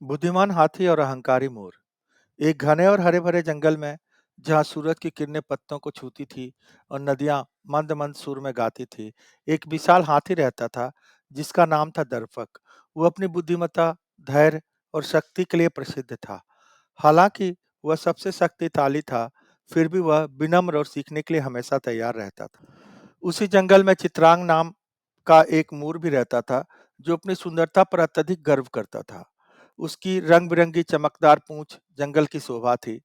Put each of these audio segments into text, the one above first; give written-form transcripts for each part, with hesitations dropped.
बुद्धिमान हाथी और अहंकारी मोर। एक घने और हरे भरे जंगल में, जहाँ सूरज की किरणें पत्तों को छूती थी और नदियां मंद मंद सुर में गाती थी, एक विशाल हाथी रहता था जिसका नाम था दर्पक। वो अपनी बुद्धिमत्ता, धैर्य और शक्ति के लिए प्रसिद्ध था। हालांकि वह सबसे शक्तिशाली था, फिर भी वह विनम्र और सीखने के लिए हमेशा तैयार रहता था। उसी जंगल में चित्रांग नाम का एक मोर भी रहता था, जो अपनी सुंदरता पर अत्यधिक गर्व करता था। उसकी रंग-बिरंगी चमकदार पूंछ जंगल की शोभा थी,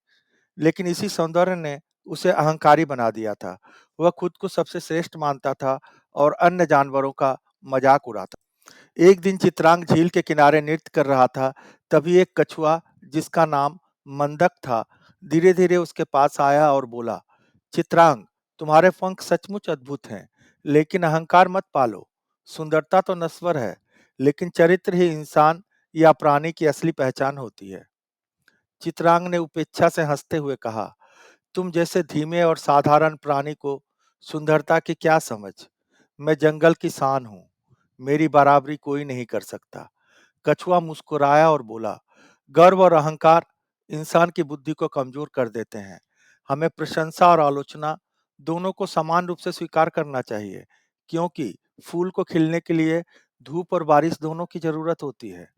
लेकिन इसी सौंदर्य ने उसे अहंकारी बना दिया था। वह खुद को सबसे श्रेष्ठ मानता था और अन्य जानवरों का मजाक उड़ाता। एक दिन चित्रांग झील के किनारे नृत्य कर रहा था, तभी एक कछुआ जिसका नाम मंदक था, धीरे-धीरे उसके पास आया और बोला, चित्रांग, तुम्हारे पंख सचमुच अद्भुत हैं, लेकिन अहंकार मत पालो। सुंदरता तो नश्वर है, लेकिन चरित्र ही इंसान या प्राणी की असली पहचान होती है। चित्रांग ने उपेक्षा से हंसते हुए कहा, तुम जैसे धीमे और साधारण प्राणी को सुंदरता की क्या समझ? मैं जंगल की शान हूँ, मेरी बराबरी कोई नहीं कर सकता। कछुआ मुस्कुराया और बोला, गर्व और अहंकार इंसान की बुद्धि को कमजोर कर देते हैं। हमें प्रशंसा और आलोचना दोनों को समान रूप से स्वीकार करना चाहिए, क्योंकि फूल को खिलने के लिए धूप और बारिश दोनों की जरूरत होती है।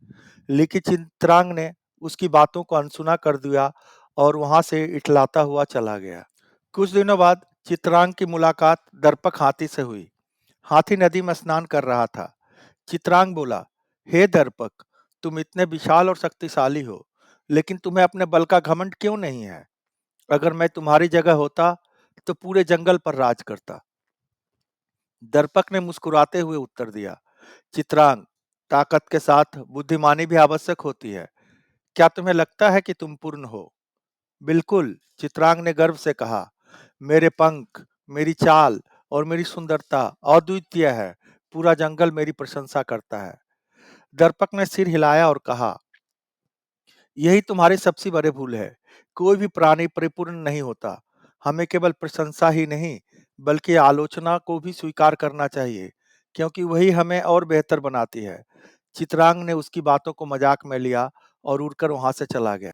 लेकिन चित्रांग ने उसकी बातों को अनसुना कर दिया और वहां से इठलाता हुआ चला गया। कुछ दिनों बाद चित्रांग की मुलाकात दर्पक हाथी से हुई। हाथी नदी में स्नान कर रहा था। चित्रांग बोला, हे दर्पक, तुम इतने विशाल और शक्तिशाली हो, लेकिन तुम्हें अपने बल का घमंड क्यों नहीं है? अगर मैं तुम्हारी जगह होता, तो पूरे जंगल पर राज करता। दर्पक ने मुस्कुराते हुए उत्तर दिया, चित्रांग, ताकत के साथ बुद्धिमानी भी आवश्यक होती है। क्या तुम्हें लगता है कि तुम पूर्ण हो? बिल्कुल, चित्रांग ने गर्व से कहा, मेरे पंख, मेरी चाल और मेरी सुंदरता अद्वितीय है। पूरा जंगल मेरी प्रशंसा करता है। दर्पक ने सिर हिलाया और कहा, यही तुम्हारी सबसे बड़ी भूल है। कोई भी प्राणी परिपूर्ण नहीं होता। हमें केवल प्रशंसा ही नहीं, बल्कि आलोचना को भी स्वीकार करना चाहिए, क्योंकि वही हमें और बेहतर बनाती है। चित्रांग ने उसकी बातों को मजाक में लिया और उड़कर वहां से चला गया।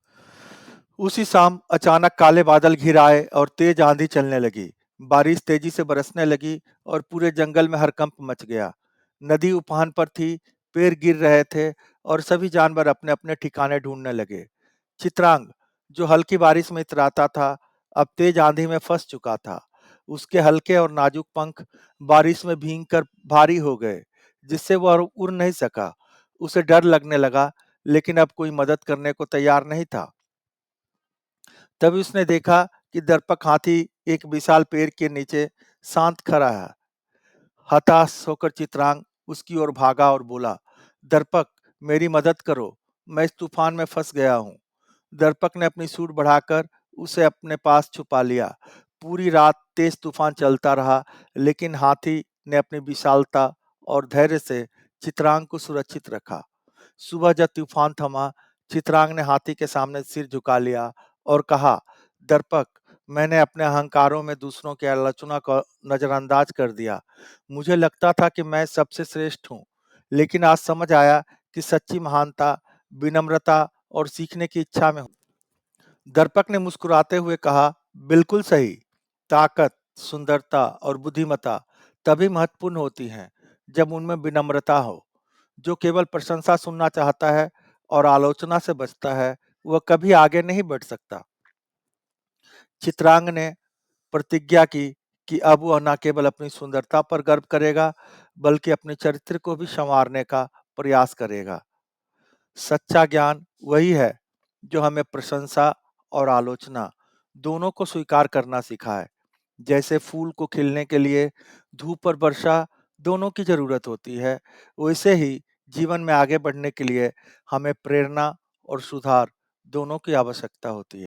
उसी शाम अचानक काले बादल घिर आए और तेज आंधी चलने लगी। बारिश तेजी से बरसने लगी और पूरे जंगल में हड़कंप मच गया। नदी उफान पर थी, पेड़ गिर रहे थे और सभी जानवर अपने अपने ठिकाने ढूंढने लगे। चित्रांग, जो हल्की बारिश में इतराता था, अब तेज आंधी में फंस चुका था। उसके हल्के और नाजुक पंख बारिश में भीगकर भारी हो गए, जिससे वह उड़ नहीं सका। उसे डर लगने लगा, लेकिन अब कोई मदद करने को तैयार नहीं था। तभी उसने देखा कि दर्पक हाथी एक विशाल पेड़ के नीचे शांत खड़ा है। हताश होकर चित्रांग उसकी ओर भागा और बोला, दर्पक, मेरी मदद करो, मैं इस तूफान में फंस गया हूँ। दर्पक ने अपनी सूंड बढ़ाकर उसे अपने पास छुपा लिया। पूरी रात तेज तूफान चलता रहा, लेकिन हाथी ने अपनी विशालता और धैर्य से चित्रांग को सुरक्षित रखा। सुबह जब तूफान थमा, चित्रांग ने हाथी के सामने सिर झुका लिया और कहा, दर्पक, मैंने अपने अहंकारों में दूसरों की आलोचना को नजरअंदाज कर दिया। मुझे लगता था कि मैं सबसे श्रेष्ठ हूँ, लेकिन आज समझ आया कि सच्ची महानता विनम्रता और सीखने की इच्छा में। दर्पक ने मुस्कुराते हुए कहा, बिल्कुल सही। ताकत, सुंदरता और बुद्धिमत्ता तभी महत्वपूर्ण होती हैं जब उनमें विनम्रता हो। जो केवल प्रशंसा सुनना चाहता है और आलोचना से बचता है, वह कभी आगे नहीं बढ़ सकता। चित्रांग ने प्रतिज्ञा की कि अब वह न केवल अपनी सुंदरता पर गर्व करेगा, बल्कि अपने चरित्र को भी संवारने का प्रयास करेगा। सच्चा ज्ञान वही है जो हमें प्रशंसा और आलोचना दोनों को स्वीकार करना सिखाए। जैसे फूल को खिलने के लिए धूप और वर्षा दोनों की जरूरत होती है, वैसे ही जीवन में आगे बढ़ने के लिए हमें प्रेरणा और सुधार दोनों की आवश्यकता होती है।